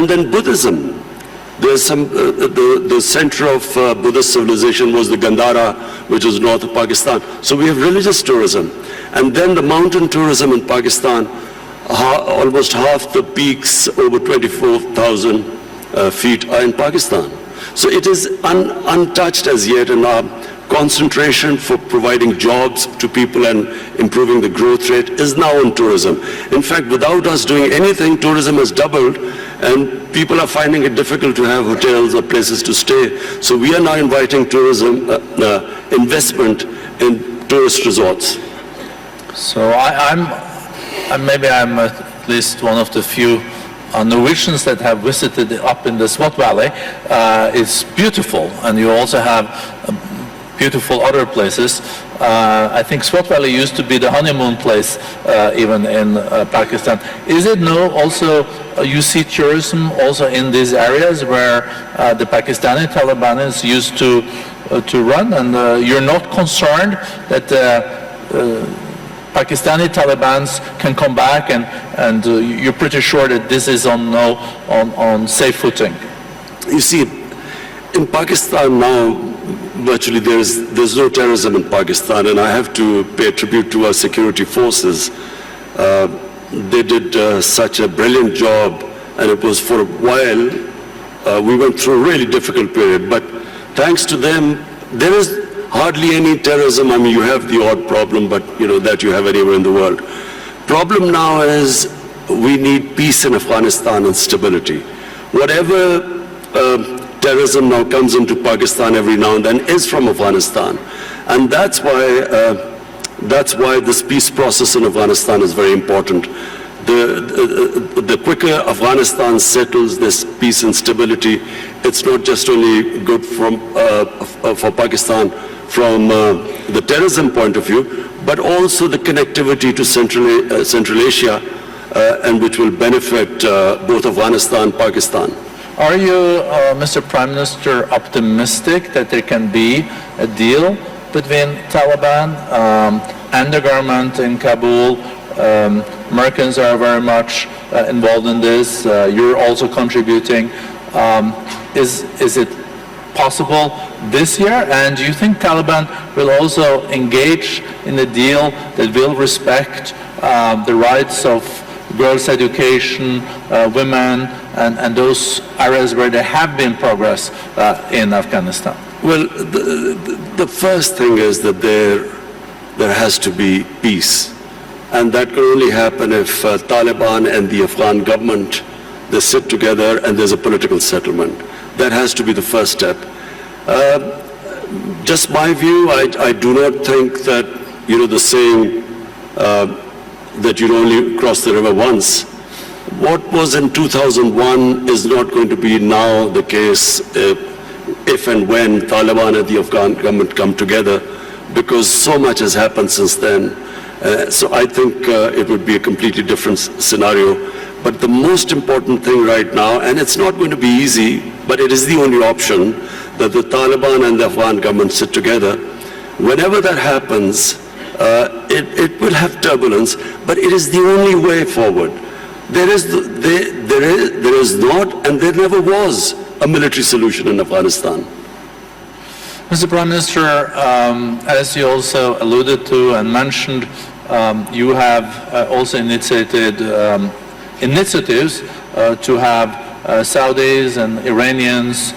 And then Buddhism. There's the center of Buddhist civilization was the Gandhara, which is north of Pakistan. So we have religious tourism. And then the mountain tourism in Pakistan, almost half the peaks over 24,000 feet are in Pakistan. So it is untouched as yet, and our concentration for providing jobs to people and improving the growth rate is now on tourism. In fact, without us doing anything, tourism has doubled, and people are finding it difficult to have hotels or places to stay. So we are now inviting tourism investment in tourist resorts. So maybe I'm at least one of the few Norwegians that have visited up in the Swat Valley. It's beautiful, and you also have beautiful other places. I think Swat Valley used to be the honeymoon place even in Pakistan. Is it now also, you see tourism also in these areas where the Pakistani Taliban used to run, and you're not concerned that Pakistani Taliban can come back, and you're pretty sure that this is on safe footing? You see, in Pakistan now, virtually there's no terrorism in Pakistan, and I have to pay tribute to our security forces. They did such a brilliant job, and it was for a while, we went through a really difficult period, but thanks to them, there is hardly any terrorism. I mean, you have the odd problem, but that you have anywhere in the world. Problem now is we need peace in Afghanistan and stability. Whatever terrorism now comes into Pakistan every now and then is from Afghanistan, and that's why this peace process in Afghanistan is very important. The quicker Afghanistan settles this peace and stability, it's not just only good for Pakistan from the terrorism point of view, but also the connectivity to Central Asia, and which will benefit both Afghanistan and Pakistan. Are you, Mr. Prime Minister, optimistic that there can be a deal between Taliban and the government in Kabul? Americans are very much involved in this. You're also contributing. Is it possible this year? And do you think Taliban will also engage in a deal that will respect the rights of girls' education, women, and those areas where there have been progress in Afghanistan? Well, the first thing is that there has to be peace. And that can only happen if Taliban and the Afghan government, they sit together and there's a political settlement. That has to be the first step. Just my view, I do not think that, the saying that you only cross the river once. What was in 2001 is not going to be now the case if and when Taliban and the Afghan government come together, because so much has happened since then. So I think it would be a completely different scenario. But the most important thing right now, and it's not going to be easy, but it is the only option, that the Taliban and the Afghan government sit together. Whenever that happens, it will have turbulence, but it is the only way forward. There is not, and there never was, a military solution in Afghanistan. Mr. Prime Minister, as you also alluded to and mentioned, you have also initiated initiatives to have Saudis and Iranians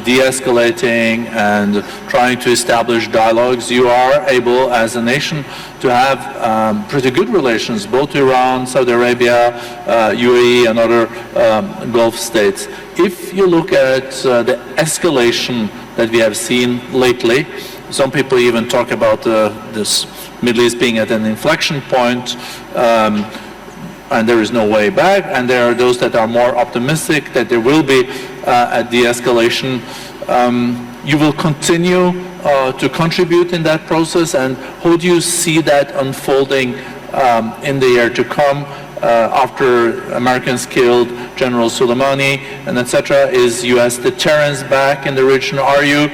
de-escalating and trying to establish dialogues. You are able, as a nation, to have pretty good relations, both Iran, Saudi Arabia, UAE, and other Gulf states. If you look at the escalation that we have seen lately, some people even talk about this Middle East being at an inflection point, and there is no way back, and there are those that are more optimistic that there will be a de-escalation. You will continue to contribute in that process, and how do you see that unfolding in the year to come after Americans killed General Soleimani and etc.? Is U.S. deterrence back in the region? Are you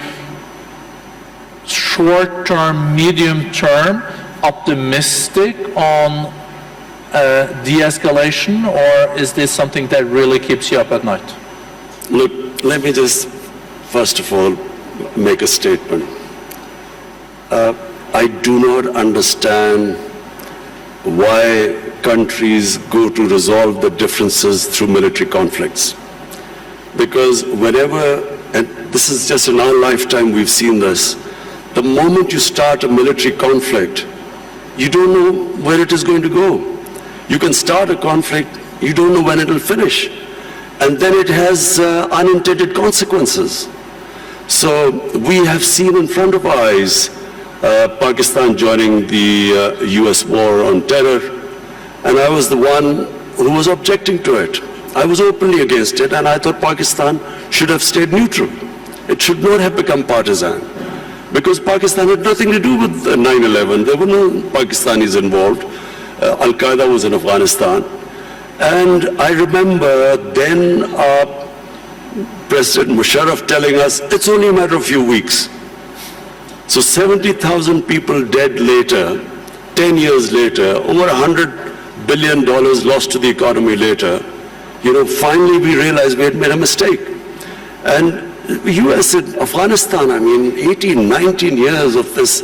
short-term, medium-term optimistic on de-escalation, or is this something that really keeps you up at night? Look, let me just, first of all, make a statement. I do not understand why countries go to resolve the differences through military conflicts. Because whenever, and this is just in our lifetime we've seen this, the moment you start a military conflict, you don't know where it is going to go. You can start a conflict, you don't know when it will finish. And then it has unintended consequences. So we have seen in front of our eyes Pakistan joining the US war on terror, and I was the one who was objecting to it. I was openly against it, and I thought Pakistan should have stayed neutral. It should not have become partisan, because Pakistan had nothing to do with 9/11. There were no Pakistanis involved. Al-Qaeda was in Afghanistan. And I remember then President Musharraf telling us, it's only a matter of a few weeks. So 70,000 people dead later, 10 years later, over $100 billion lost to the economy later, finally we realized we had made a mistake. And the US in Afghanistan, 18, 19 years of this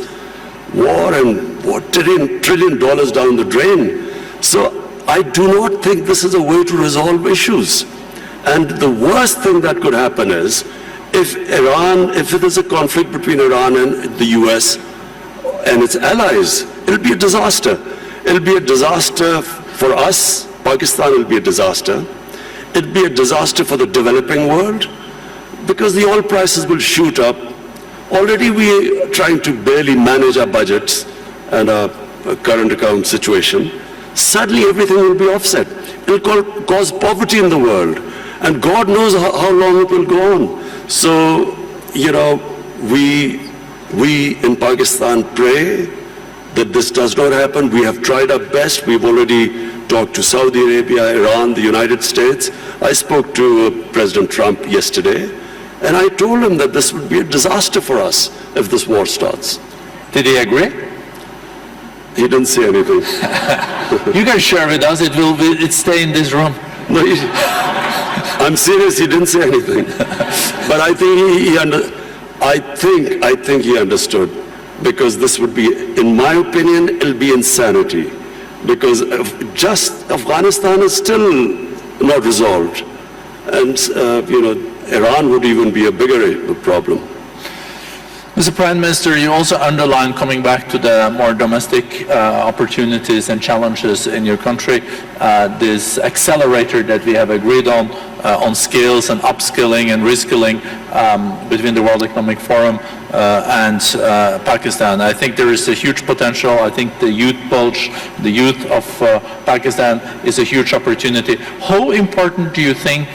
war, and what, $1 trillion down the drain. So I do not think this is a way to resolve issues. And the worst thing that could happen is, if it is a conflict between Iran and the US and its allies, it'll be a disaster. It'll be a disaster for us. Pakistan will be a disaster. It'll be a disaster for the developing world, because the oil prices will shoot up. Already we are trying to barely manage our budgets and our current account situation. Suddenly everything will be offset. It will cause poverty in the world. And God knows how long it will go on. So, we in Pakistan pray that this does not happen. We have tried our best. We've already talked to Saudi Arabia, Iran, the United States. I spoke to President Trump yesterday, and I told him that this would be a disaster for us if this war starts. Did he agree? He didn't say anything. You can share with us. It stay in this room. No, I'm serious. He didn't say anything. But I think he understood, because this would be, in my opinion, it'll be insanity. Because just Afghanistan is still not resolved, and Iran would even be a bigger problem. Mr. Prime Minister, you also underlined, coming back to the more domestic opportunities and challenges in your country, this accelerator that we have agreed on skills and upskilling and reskilling between the World Economic Forum and Pakistan. I think there is a huge potential. I think the youth bulge, the youth of Pakistan is a huge opportunity. How important do you think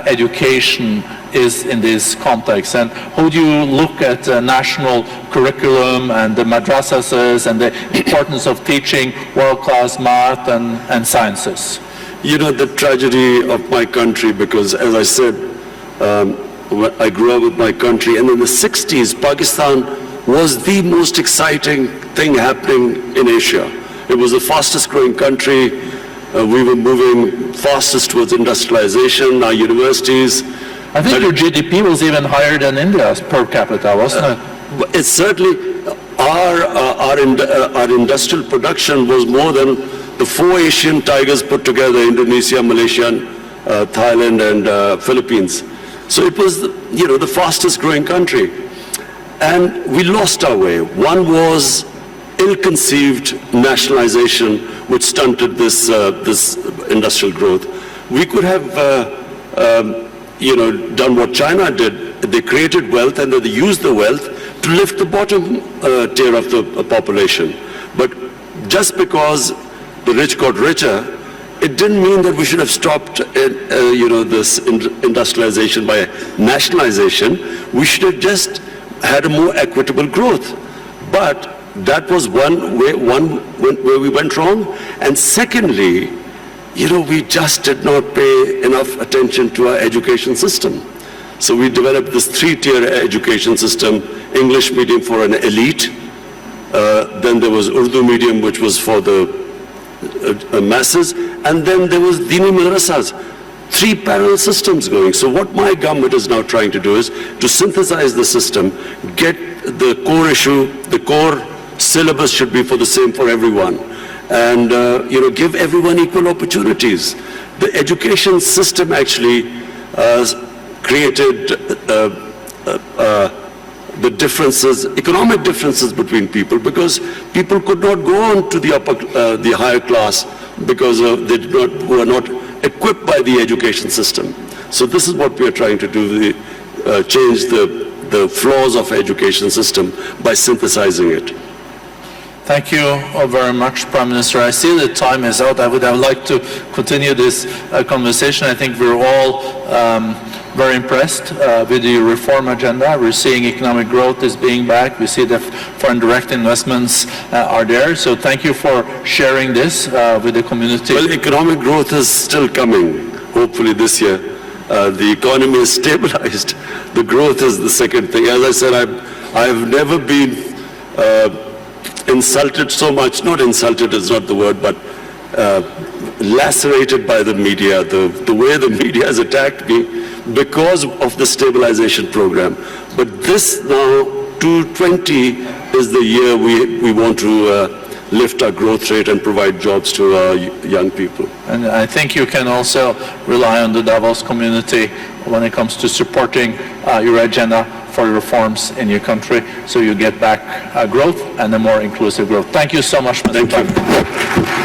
education is in this context, and how do you look at national curriculum and the madrasas and the importance of teaching world-class math and sciences? The tragedy of my country, because as I said, I grew up with my country, and in the 60s, Pakistan was the most exciting thing happening in Asia. It was the fastest growing country. We were moving fastest towards industrialization, our universities. I think your GDP was even higher than India's per capita, wasn't it? It's certainly, our industrial production was more than the 4 Asian tigers put together: Indonesia, Malaysia, Thailand, and Philippines. So it was, the fastest growing country. And we lost our way. One was ill-conceived nationalization, which stunted this industrial growth. We could have done what China did. They created wealth, and they used the wealth to lift the bottom tier of the population. But just because the rich got richer, it didn't mean that we should have stopped this industrialization by nationalization. We should have just had a more equitable growth. But that was one where we went wrong. And secondly, we just did not pay enough attention to our education system. So we developed this 3-tier education system: English medium for an elite, then there was Urdu medium, which was for the masses, and then there was Dini Madrasas. 3 parallel systems going. So what my government is now trying to do is to synthesize the system, get the core issue, the core syllabus should be the same for everyone, and give everyone equal opportunities. The education system actually created the differences, economic differences between people, because people could not go on to the higher class because were not equipped by the education system. So this is what we are trying to do, change the flaws of education system by synthesizing it. Thank you very much, Prime Minister. I see that time is out. I would have liked to continue this conversation. I think we're all very impressed with the reform agenda. We're seeing economic growth is being back. We see that foreign direct investments are there. So thank you for sharing this with the community. Well, economic growth is still coming, hopefully this year. The economy is stabilized. The growth is the second thing. As I said, I've never been insulted so much. Not insulted is not the word, but lacerated by the media, the way the media has attacked me because of the stabilization program. But this now, 2020, is the year we want to lift our growth rate and provide jobs to our young people. And I think you can also rely on the Davos community when it comes to supporting your agenda for reforms in your country, so you get back growth and a more inclusive growth. Thank you so much, Mr. Prime Minister.